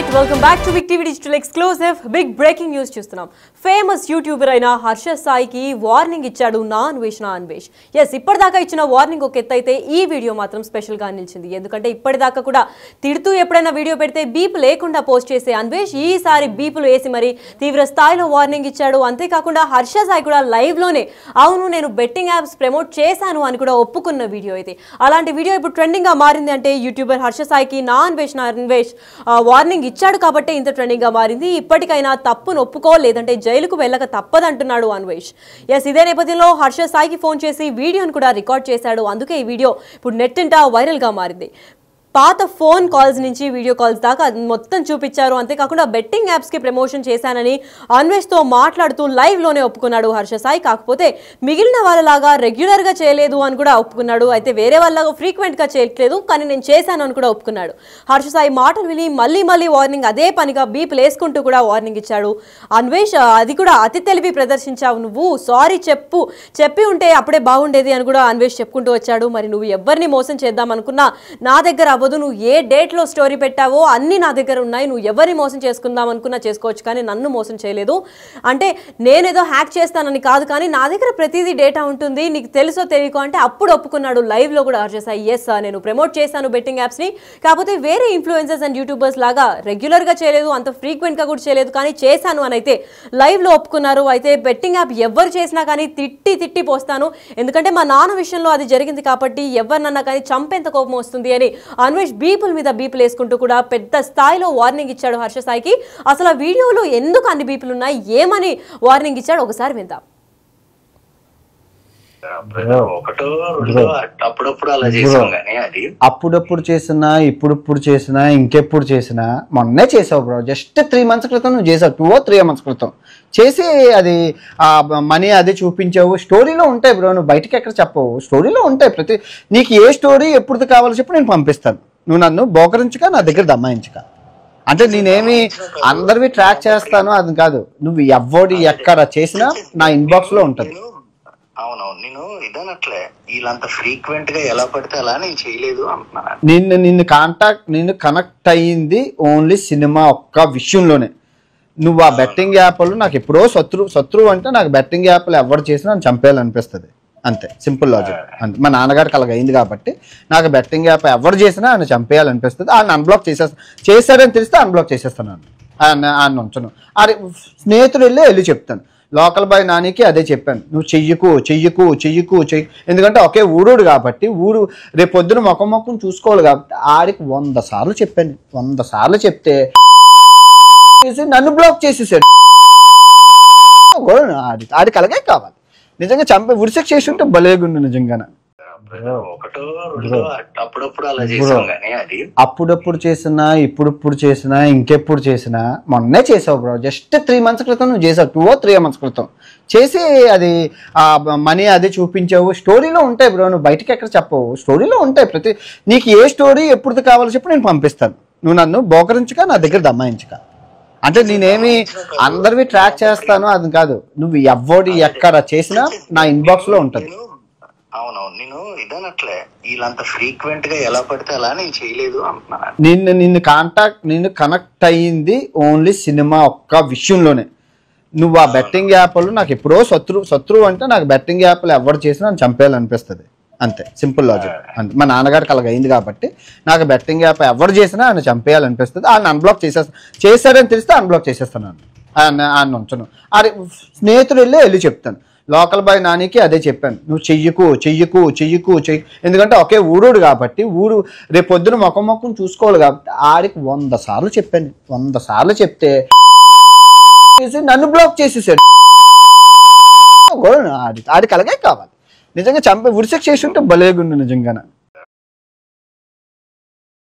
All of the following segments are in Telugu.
Alright, welcome back to Big TV Digital Exclusive. Big breaking news చూస్తున్నాం. ఫేమస్ యూట్యూబర్ అయిన హర్ష సాయికి వార్నింగ్ ఇచ్చాడు అన్వేష్. yes, ఇప్పటిదాకా ఇచ్చిన వార్నింగ్ ఒక ఎత్తు అయితే ఈ వీడియో మాత్రం స్పెషల్ గా నిలిచింది. ఎందుకంటే ఇప్పటిదాకా కూడా తిడుతూ ఎప్పుడైనా వీడియో పెడితే బీప్ లేకుండా పోస్ట్ చేసే అన్వేష్ ఈసారి బీపులు వేసి మరి తీవ్ర స్థాయిలో వార్నింగ్ ఇచ్చాడు. అంతేకాకుండా హర్ష సాయి కూడా లైవ్ లోనే అవును నేను బెట్టింగ్ యాప్స్ ప్రమోట్ చేశాను అని కూడా ఒప్పుకున్న వీడియో అయితే. అలాంటి వీడియో ఇప్పుడు ట్రెండింగ్ గా మారింది. అంటే యూట్యూబర్ హర్ష సాయికి అన్వేష్ వార్నింగ్ ఇచ్చాడు కాబట్టి ఇంత ట్రెండింగ్ గా మారింది. ఇప్పటికైనా తప్పును ఒప్పుకో, లేదంటే జైలుకు వెళ్ళక తప్పదంటున్నాడు అన్వేష్. ఎస్, ఇదే నేపథ్యంలో హర్ష సాయికి ఫోన్ చేసి వీడియోను కూడా రికార్డ్ చేశాడు. అందుకే ఈ వీడియో ఇప్పుడు నెట్టింట వైరల్ గా మారింది. పాత ఫోన్ కాల్స్ నుంచి వీడియో కాల్స్ దాకా మొత్తం చూపించారు. అంతేకాకుండా బెట్టింగ్ యాప్స్కి ప్రమోషన్ చేశానని అన్వేష్తో మాట్లాడుతూ లైవ్లోనే ఒప్పుకున్నాడు హర్ష సాయి. కాకపోతే మిగిలిన వాళ్ళలాగా రెగ్యులర్గా చేయలేదు అని కూడా ఒప్పుకున్నాడు. అయితే వేరే వాళ్ళగా ఫ్రీక్వెంట్గా చేయట్లేదు, కానీ నేను చేశాను అని కూడా ఒప్పుకున్నాడు. హర్ష సాయి మాటలు విని మళ్ళీ వార్నింగ్ అదే పనిగా బీపులు వేసుకుంటూ కూడా వార్నింగ్ ఇచ్చాడు అన్వేష్. అది కూడా అతి తెలివి ప్రదర్శించావు, నువ్వు సారీ చెప్పి ఉంటే అప్పుడే బాగుండేది అని కూడా అన్వేష్ చెప్పుకుంటూ వచ్చాడు. మరి నువ్వు ఎవరిని మోసం చేద్దాం అనుకున్నా నా దగ్గర నువ్వు ఏ డేట్ లో స్టోరీ పెట్టావో అన్ని నా దగ్గర ఉన్నాయి, నువ్వు ఎవరిని మోసం చేసుకుందాం అనుకున్నా చేసుకోవచ్చు, కానీ నన్ను మోసం చేయలేదు. అంటే నేనేదో హ్యాక్ చేస్తానని కాదు, కానీ నా దగ్గర ప్రతిదీ డేటా ఉంటుంది, నీకు తెలుసో తెలియకో అంటే అప్పుడు ఒప్పుకున్నాడు లైవ్ లో కూడా హర్ష సాయి. ఎస్, నేను ప్రమోట్ చేశాను బెట్టింగ్ యాప్స్ ని, కాకపోతే వేరే ఇన్ఫ్లుయెన్సర్స్ అండ్ యూట్యూబర్స్ లాగా రెగ్యులర్ గా చేయలేదు, అంత ఫ్రీక్వెంట్ గా కూడా చేయలేదు, కానీ చేశాను అని అయితే లైవ్ లో ఒప్పుకున్నారు. అయితే బెట్టింగ్ యాప్ ఎవరు చేసినా కానీ తిట్టి పోస్తాను, ఎందుకంటే మా నాన్న విషయంలో అది జరిగింది కాబట్టి ఎవరినన్నా కానీ చంపేంత కోపం వస్తుంది అని అన్వేష్ బీపుల్ మీద బీపులు వేసుకుంటూ కూడా పెద్ద స్థాయిలో వార్నింగ్ ఇచ్చాడు హర్ష సాయికి. అసలు ఆ వీడియోలో ఎందుకు అన్ని బీపులు ఉన్నాయి, ఏమని వార్నింగ్ ఇచ్చాడు ఒకసారి విందాం. అప్పుడప్పుడు చేసినా ఇప్పుడు చేసినా ఇంకెప్పుడు చేసినా మొన్నే చేసావు బ్రో. జస్ట్ 3 months క్రితం నువ్వు చేసావు, 2 or 3 months క్రితం చేసి అది మనీ అదే చూపించావు. స్టోరీలో ఉంటాయి బ్రో, నువ్వు బయటకి ఎక్కడ చెప్పవు, స్టోరీలో ఉంటాయి. నీకు ఏ స్టోరీ ఎప్పుడు కావాలో చెప్పి నేను పంపిస్తాను, నువ్వు నన్ను బోకరించక నా దగ్గర దమ్మాయించక. అంటే నేనేమి అందరివి ట్రాక్ చేస్తాను అది కాదు, నువ్వు ఎవడి ఎక్కడ చేసినా నా ఇన్బాక్స్ లో ఉంటది. అవునవును, నేను ఇదనట్లే వీళ్ళంత ఫ్రీక్వెంట్ గా ఎలా పడితే అలా నేను చేయలేదు అంటున్నాను. నిన్ను కనెక్ట్ అయ్యింది ఓన్లీ సినిమా ఒక్క విషయంలోనే. నువ్వు ఆ బెట్టింగ్ యాప్లు నాకు ఎప్పుడో శత్రువు అంటే నాకు బెట్టింగ్ యాప్లు ఎవరు చేసినా నన్ను చంపేయాలనిపిస్తుంది, అంతే సింపుల్ లాజిక్. అంతే, మా నాన్నగారికి అలాగైంది కాబట్టి నాకు బెట్టింగ్ యాప్ ఎవరు చేసినా ఆయన చంపేయాలనిపిస్తుంది. ఆయన అన్బ్లాక్ చేశాడని తెలిస్తే అన్బ్లాక్ చేసేస్తాను, ఆయన ఉంచను. అది స్నేహితుడు వెళ్ళి చెప్తాను. లోకల్ బాయ్ నానికి అదే చెప్పాను, నువ్వు చెయ్యకు. ఎందుకంటే ఒకే ఊరుడు కాబట్టి రేపు పొద్దున మొఖం చూసుకోవాలి కాబట్టి ఆడికి 100 సార్లు చెప్పాను. 100 సార్లు చెప్తే నన్ను బ్లాక్ చేసేసాడు. ఆడికి అలాగే కావాలి, నిజంగా చంపే ఉరిసెక్ చేసి ఉంటే భలేగుండు నిజంగానే. అప్పుడప్పుడు చేసినా ఇప్పుడు చేసినా ఇంకెప్పుడు చేసినా మొన్నే చేసావు బ్రో. జస్ట్ 3 months క్రితం నువ్వు చేసావు, 2 or 3 months క్రితం చేసి అది మనీ అదే చూపించావు. స్టోరీలో ఉంటాయి బ్రో, నువ్వు బయటకి ఎక్కడ చెప్పవు, స్టోరీలో ఉంటాయి. నీకు ఏ స్టోరీ ఎప్పుడు కావాలో చెప్పి నేను పంపిస్తాను, నువ్వు నన్ను బోకరించక నా దగ్గర దమ్మాయించక. అంటే నేనేమి అందరివి ట్రాక్ చేస్తాను అది కాదు, నువ్వు ఎవడి ఎక్కడ చేసినా నా ఇన్బాక్స్ లో ఉంటది. అవునవును, నేను ఇదనట్లే వీళ్ళంత ఫ్రీక్వెంట్ గా ఎలా పడితే అలా నేను చేయలేదు అంటున్నాను. నిన్ను కనెక్ట్ అయ్యింది ఓన్లీ సినిమా ఒక్క విషయంలోనే. నువ్వు ఆ బెట్టింగ్ యాప్లు నాకు ఎప్పుడో శత్రువు అంటే నాకు బెట్టింగ్ యాప్లు ఎవరు చేసినా నన్ను చంపేయాలనిపిస్తుంది, అంతే సింపుల్ లాజిక్. అంతే, మా నాన్నగారికి అలాగైంది కాబట్టి నాకు బెట్టింగ్ యాప్ ఎవరు చేసినా ఆయన చంపేయాలనిపిస్తుంది. ఆయన అన్బ్లాక్ చేశాడని తెలిస్తే అన్బ్లాక్ చేసేస్తాను, ఆయన ఉంచను. అది స్నేహితుడు వెళ్ళి చెప్తాను. లోకల్ బాయ్ నానికి అదే చెప్పాను, నువ్వు చెయ్యకు. ఎందుకంటే ఒకే ఊరుడు కాబట్టి రేపు పొద్దున మొఖం చూసుకోవాలి కాబట్టి ఆడికి 100 సార్లు చెప్పాను. 100 సార్లు చెప్తే నన్ను బ్లాక్ చేసేసాడు. ఆడికి అలాగే కావాలి, నిజంగా చంపే ఉరిసెక్ చేసి ఉంటే భలేగుండు నిజంగానే.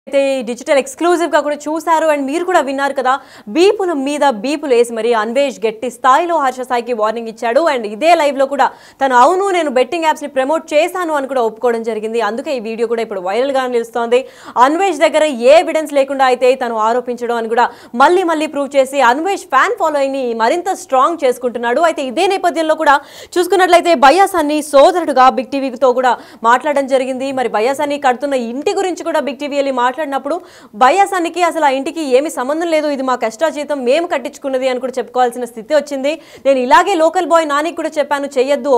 అయితే డిజిటల్ ఎక్స్క్లూజివ్ గా కూడా చూసారు అండ్ మీరు కూడా విన్నారు కదా. బీపుల మీద బీపులు వేసి మరి అన్వేష్ గట్టి స్థాయిలో హర్ష సాయికి వార్నింగ్ ఇచ్చాడు. అండ్ ఇదే లైవ్ లో కూడా తను అవును నేను బెట్టింగ్ యాప్స్ ని ప్రమోట్ చేశాను అని కూడా ఒప్పుకోవడం జరిగింది. అందుకే ఈ వీడియో కూడా ఇప్పుడు వైరల్ గా నిలుస్తోంది. అన్వేష్ దగ్గర ఏ ఎవిడెన్స్ లేకుండా అయితే తను ఆరోపించడం అని కూడా మళ్ళీ ప్రూవ్ చేసి అన్వేష్ ఫ్యాన్ ఫాలోయింగ్ ని మరింత స్ట్రాంగ్ చేసుకుంటున్నాడు. అయితే ఇదే నేపథ్యంలో కూడా చూసుకున్నట్లయితే బయ్యాసాన్ని సోదరుడుగా బిగ్ టీవీతో కూడా మాట్లాడడం జరిగింది. మరి బయ్యాసాన్ని కడుతున్న ఇంటి గురించి కూడా బిగ్ టీవీ వెళ్ళి మాట్లాడినప్పుడు భయ్యా సన్నికి అసలు ఆ ఇంటికి ఏమి సంబంధం లేదు, ఇది మా కష్టాజీతం మేము కట్టించుకున్నది అని కూడా చెప్పుకోవాల్సిన స్థితి వచ్చింది. నేను ఇలాగే లోకల్ బాయ్ నానికి కూడా చెప్పాను, చెయ్యొద్దు,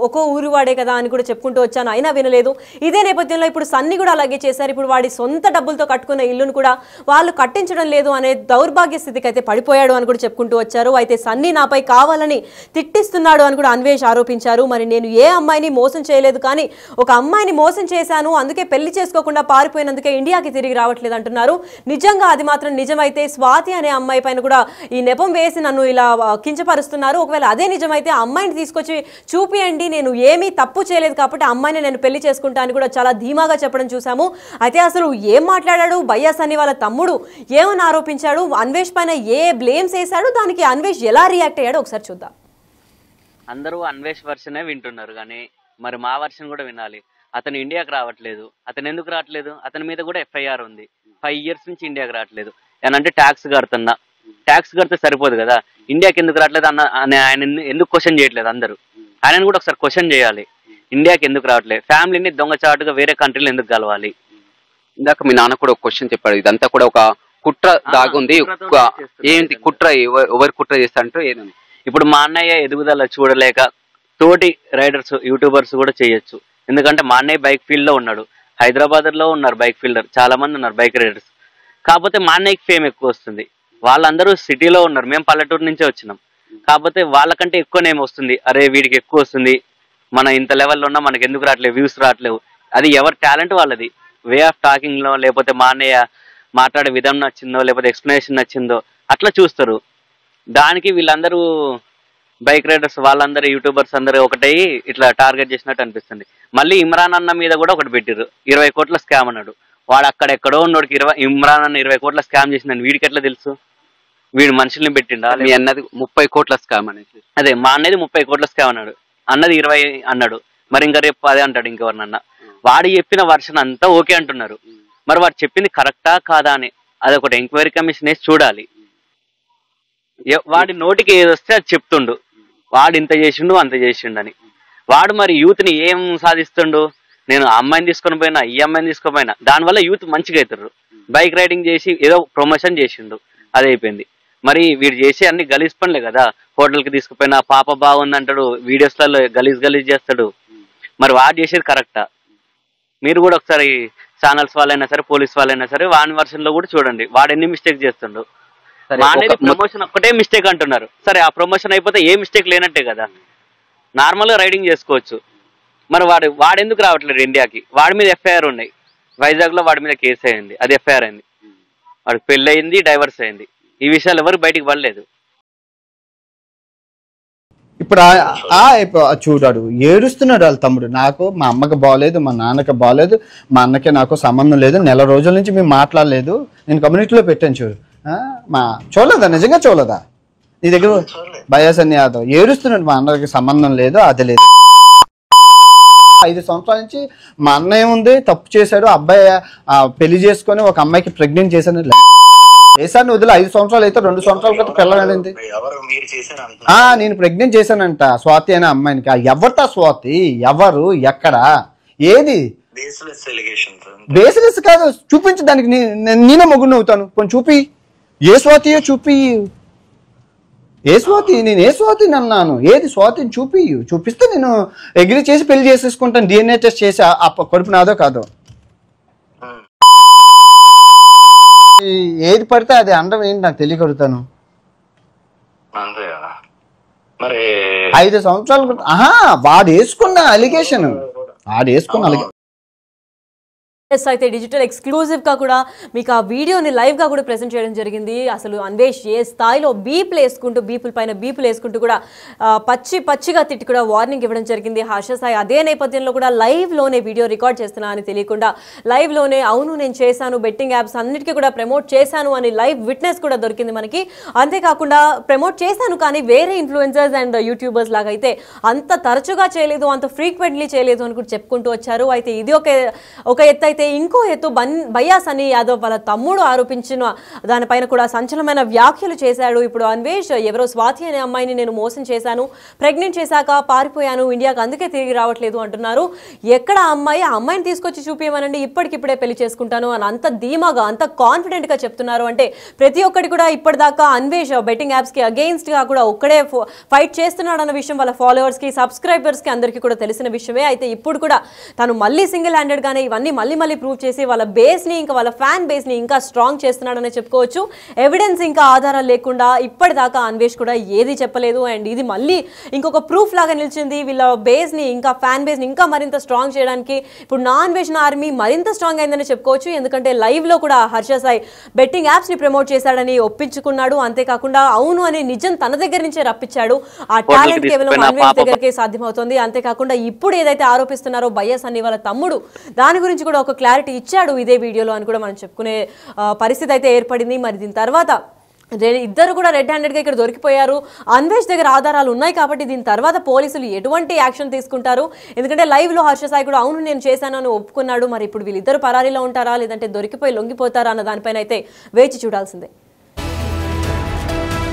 ఒక్కో ఊరు వాడే కదా అని కూడా చెప్పుకుంటూ వచ్చాను, అయినా వినలేదు. ఇదే నేపథ్యంలో ఇప్పుడు సన్ని కూడా అలాగే చేశారు. ఇప్పుడు వాడి సొంత డబ్బులతో కట్టుకున్న ఇల్లును కూడా వాళ్ళు కట్టించడం లేదు అనే దౌర్భాగ్య స్థితికి అయితే పడిపోయాడు అని కూడా చెప్పుకుంటూ వచ్చారు. అయితే సన్నీ నాపై కావాలని తిట్టిస్తున్నాడు అని కూడా అన్వేష్ ఆరోపించారు. మరి నేను ఏ అమ్మాయిని మోసం చేయలేదు, కానీ ఒక అమ్మాయిని మోసం చేశాను, అందుకే పెళ్లి చేసుకోకుండా పారిపోయినందుకే ఇండియాకి తిరిగి రావట్లేదు అంటున్నారు. నిజంగా అది మాత్రం నిజమైతే స్వాతి అనే అమ్మాయి పైన కూడా ఈ నెపం వేసి నన్ను ఇలా కించపరుస్తున్నారు. ఒకవేళ అదే నిజమైతే ఆ అమ్మాయిని తీసుకొచ్చి చూపియండి, నేను ఏమీ తప్పు చేయలేదు కాబట్టి ఆ అమ్మాయిని నేను పెళ్లి చేసుకుంటా అని కూడా చాలా ధీమాగా చెప్పడం చూసాము. అయితే అసలు ఏం మాట్లాడాడు భయ్యా సన్నీ వాళ్ళ తమ్ముడు, ఏమని ఆరోపించాడు, అన్వేష్ పైన ఏ బ్లేమ్స్ వేశాడు, దానికి అన్వేష్ ఎలా రియాక్ట్ అయ్యాడో ఒకసారి చూద్దాం. అందరూ అన్వేష్ వర్షనే వింటున్నారు, కానీ మరి మా వర్షన్ కూడా వినాలి. అతను ఇండియాకి రావట్లేదు. అతను ఎందుకు రావట్లేదు? అతని మీద కూడా ఎఫ్ఐఆర్ ఉంది. 5 years నుంచి ఇండియాకి రావట్లేదు. ఏనంటే ట్యాక్స్ కడుతున్నా, ట్యాక్స్ కడితే సరిపోదు కదా, ఇండియాకి ఎందుకు రావట్లేదు ఆయన ఎందుకు క్వశ్చన్ చేయట్లేదు అందరూ? ఆయనను కూడా ఒకసారి క్వశ్చన్ చేయాలి, ఇండియాకి ఎందుకు రావట్లేదు, ఫ్యామిలీని దొంగచాటుగా వేరే కంట్రీలో ఎందుకు కలవాలి? ఇందాక మీ నాన్న కూడా ఒక క్వశ్చన్ చెప్పాడు, ఇదంతా కూడా ఒక కుట్ర దాగుంది. ఏంటి కుట్ర? ఎవరు కుట్ర చేస్తారంటూ ఏదండి? ఇప్పుడు మా అన్నయ్య ఎదుగుదల చూడలేక తోటి రైడర్స్ యూట్యూబర్స్ కూడా చేయొచ్చు. ఎందుకంటే మా అన్నయ్య బైక్ ఫీల్డ్ లో ఉన్నాడు, హైదరాబాద్ లో ఉన్నారు బైక్ ఫీల్డర్ చాలా మంది ఉన్నారు బైక్ రైడర్స్. కాకపోతే మా అన్నయ్యకి ఫేమ్ ఎక్కువ వస్తుంది, వాళ్ళందరూ సిటీలో ఉన్నారు, మేము పల్లెటూరు నుంచే వచ్చినాం. కాకపోతే వాళ్ళకంటే ఎక్కువ నేమ్ వస్తుంది, అరే వీడికి ఎక్కువ వస్తుంది, మన ఇంత లెవెల్లో ఉన్నా మనకి ఎందుకు రావట్లేవు, వ్యూస్ రావట్లేవు. అది ఎవరి టాలెంట్ వాళ్ళది, వే ఆఫ్ టాకింగ్ లో, లేకపోతే మా అన్నయ్య మాట్లాడే విధం నచ్చిందో, లేకపోతే ఎక్స్ప్లెనేషన్ నచ్చిందో అట్లా చూస్తారు. దానికి వీళ్ళందరూ బైక్ రైడర్స్ వాళ్ళందరూ యూట్యూబర్స్ అందరూ ఒకటై ఇట్లా టార్గెట్ చేసినట్టు అనిపిస్తుంది. మళ్ళీ ఇమ్రాన్ అన్న మీద కూడా ఒకటి పెట్టిర్రు, 20 కోట్ల స్కామ్ అన్నాడు. వాడు అక్కడెక్కడో ఉన్నోడికి ఇమ్రాన్ అన్న 20 కోట్ల స్కామ్ చేసిందని వీడికి ఎట్లా తెలుసు? వీడు మనుషుల్ని పెట్టిండా? మీ అన్నది 30 కోట్ల స్కామ్ అనేది. అదే మా అన్నది 30 కోట్ల స్కామ్ అన్నాడు, అన్నది 20 అన్నాడు. మరి ఇంకా రేపు అదే అంటాడు ఇంకెవరినన్నా. వాడు చెప్పిన వర్షన్ అంతా ఓకే అంటున్నారు, మరి వాడు చెప్పింది కరెక్టా కాదా అని అదొకటి ఎంక్వైరీ కమిషన్ వేసి చూడాలి. వాడి నోటికి ఏది వస్తే అది చెప్తుండు, వాడు ఇంత చేసిండు అంత చేసిండు అని. వాడు మరి యూత్ ని ఏం సాధిస్తుండు? నేను ఆ అమ్మాయిని తీసుకొని పోయినా, ఈ అమ్మాయిని తీసుకొని పోయినా, దానివల్ల యూత్ మంచిగా అవుతారు. బైక్ రైడింగ్ చేసి ఏదో ప్రమోషన్ చేసిండు, అది అయిపోయింది. మరి వీడు చేసి అన్ని గలీజ్ పనులే కదా. హోటల్కి తీసుకుపోయినా పాప బాగుంది అంటాడు, వీడియోస్లలో గలీజ్ చేస్తాడు. మరి వాడు చేసేది కరెక్టా? మీరు కూడా ఒకసారి ఛానల్స్ వాళ్ళైనా సరే, పోలీస్ వాళ్ళైనా సరే, వాని వర్షన్ లో కూడా చూడండి, వాడు ఎన్ని మిస్టేక్ చేస్తుండు. మా అనేది ప్రమోషన్ ఒక్కటే మిస్టేక్ అంటున్నారు. సరే ఆ ప్రమోషన్ అయిపోతే ఏ మిస్టేక్ లేనట్టే కదా, నార్మల్ గా రైడింగ్ చేసుకోవచ్చు. మరి వాడెందుకు రావట్లేదు ఇండియాకి? వాడి మీద ఎఫ్ఐఆర్ ఉన్నాయి, వైజాగ్ లో వాడి మీద కేసు అయింది, అది ఎఫ్ఐఆర్ అయింది. వాడికి పెళ్లి అయింది, డైవర్స్ అయింది. ఈ విషయాలు ఎవరు బయటికి పడలేదు. ఇప్పుడు చూడాడు ఏడుస్తున్నాడు వాళ్ళ తమ్ముడు, నాకు మా అమ్మకి బాగలేదు, మా నాన్నకి బాగలేదు, మా అన్నకి నాకు సంబంధం లేదు, నెల రోజుల నుంచి మేము మాట్లాడలేదు, నేను కమ్యూనిటీలో పెట్టాను చూడు. చూడలేదా? నిజంగా చూడలేదా? నీ దగ్గర భయ్యా సన్నీ యాదవ్ ఏడుస్తున్నాడు, మా అన్నకి సంబంధం లేదు, అది లేదు. 5 సంవత్సరాల నుంచి మా అన్నయ్య ఉంది, తప్పు చేశాడు, అబ్బాయి పెళ్లి చేసుకొని ఒక అమ్మాయికి ప్రెగ్నెంట్ చేశాను చేశాను వదిలే. 5 సంవత్సరాలు అయితే 2 సంవత్సరాల క్రితం పిల్లలండి. నేను ప్రెగ్నెంట్ చేశానంట స్వాతి అనే అమ్మాయినికి. ఎవరితో స్వాతి? ఎవరు? ఎక్కడ? ఏది? బేస్లెస్ కాదు, చూపించు దానికి. నేనే మొగ్గుని అవుతాను, కొంచెం చూపి. ఏ స్వాతియో చూపి. ఏ స్వాతి? నేను ఏ స్వాతిని అన్నాను? ఏది స్వాతిని చూపిస్తే నేను అగ్రీ చేసి పెళ్లి చేసేసుకుంటాను, DNA టెస్ట్ చేసి ఆ కడుపు నాదో కాదో. ఏది పడితే అది అండం ఏంటి నాకు తెలియకడుగుతాను. 5 సంవత్సరాలు వాడు వేసుకున్న అలిగేషన్, అయితే డిజిటల్ ఎక్స్క్లూజివ్ గా కూడా మీకు ఆ వీడియోని లైవ్ గా కూడా ప్రెజెంట్ చేయడం జరిగింది. అసలు అన్వేష్ ఏ స్థాయిలో బీపులు వేసుకుంటూ కూడా పచ్చిగా తిట్టి కూడా వార్నింగ్ ఇవ్వడం జరిగింది. హర్ష సాయి అదే నేపథ్యంలో కూడా లైవ్ లోనే వీడియో రికార్డ్ చేస్తున్నా అని తెలియకుండా లైవ్ లోనే అవును నేను చేశాను, బెట్టింగ్ యాప్స్ అన్నిటికీ కూడా ప్రమోట్ చేశాను అని లైవ్ విట్నెస్ కూడా దొరికింది మనకి. అంతేకాకుండా ప్రమోట్ చేశాను కానీ వేరే ఇన్ఫ్లుయెన్సర్స్ అండ్ యూట్యూబర్స్ లాగా అయితే అంత తరచుగా చేయలేదు, అంత ఫ్రీక్వెంట్లీ చేయలేదు అని కూడా చెప్పుకుంటూ వచ్చారు. అయితే ఇది ఒక ఎత్తు అయితే ఇంకో ఎత్తు భయ్యా సన్నీ యాదవ్ వాళ్ళ తమ్ముడు ఆరోపించిన దానిపైన కూడా సంచలనమైన వ్యాఖ్యలు చేశాడు. ఇప్పుడు అన్వేష్ ఎవరో స్వాతి అనే అమ్మాయిని నేను మోసం చేశాను, ప్రెగ్నెంట్ చేశాక పారిపోయాను, ఇండియాకి అందుకే తిరిగి రావట్లేదు అంటున్నారు. ఎక్కడ ఆ అమ్మాయిని తీసుకొచ్చి చూపించమనండి, ఇప్పటికిప్పుడే పెళ్లి చేసుకుంటాను అని అంత ధీమాగా అంత కాన్ఫిడెంట్ గా చెప్తున్నారు. అంటే ప్రతి ఒక్కటి కూడా ఇప్పటిదాకా అన్వేష్ బెట్టింగ్ యాప్స్ కి అగెయిన్స్ట్ గా కూడా ఒక్కడే ఫైట్ చేస్తున్నాడు అన్న విషయం వాళ్ళ ఫాలోవర్స్ కి సబ్స్క్రైబర్స్ కి అందరికీ కూడా తెలిసిన విషయమే. అయితే ఇప్పుడు కూడా తను మళ్ళీ సింగిల్ హ్యాండెడ్ గానే ఇవన్నీ మళ్ళీ ప్రూవ్ చేసి వాళ్ళ బేస్ ని ఇంకా వాళ్ళ ఫ్యాన్ బేస్ ని ఇంకా స్ట్రాంగ్ చేస్తున్నాడని చెప్పుకోవచ్చు. ఎవిడెన్స్ ఇంకా ఆధారాలు లేకుండా ఇప్పటిదాకా అన్వేష్ కూడా ఏది చెప్పలేదు. అండ్ ఇది మళ్ళీ ఇంకొక ప్రూఫ్ లాగా నిలిచింది. వీళ్ళ బేస్ ని ఇంకా ఫ్యాన్ బేస్ ని ఇంకా మరింత స్ట్రాంగ్ చేయడానికి ఇప్పుడు నా అన్వేషణ ఆర్మీ మరింత స్ట్రాంగ్ అయిందని చెప్పుకోవచ్చు. ఎందుకంటే లైవ్ లో కూడా హర్ష సాయి బెట్టింగ్ యాప్స్ ని ప్రమోట్ చేశాడని ఒప్పించుకున్నాడు. అంతేకాకుండా అవును అనే నిజం తన దగ్గర నుంచే రప్పించాడు. ఆ టాలెంట్ కేవలం అన్వేష్ దగ్గరకే సాధ్యమవుతుంది. అంతేకాకుండా ఇప్పుడు ఏదైతే ఆరోపిస్తున్నారో భయ్యా సన్నీ వాళ్ళ తమ్ముడు దాని గురించి కూడా ఒక క్లారిటీ ఇచ్చాడు ఇదే వీడియోలో అని కూడా మనం చెప్పుకునే పరిస్థితి అయితే ఏర్పడింది. మరి దీని తర్వాత ఇద్దరు కూడా రెడ్ హ్యాండెడ్గా ఇక్కడ దొరికిపోయారు. అన్వేష్ దగ్గర ఆధారాలు ఉన్నాయి కాబట్టి దీని తర్వాత పోలీసులు ఎటువంటి యాక్షన్ తీసుకుంటారు? ఎందుకంటే లైవ్లో హర్ష సాయి కూడా అవును నేను చేశాను అని ఒప్పుకున్నాడు. మరి ఇప్పుడు వీళ్ళిద్దరు పరారీలో ఉంటారా లేదంటే దొరికిపోయి లొంగిపోతారా అన్న దానిపైన అయితే వేచి చూడాల్సిందే.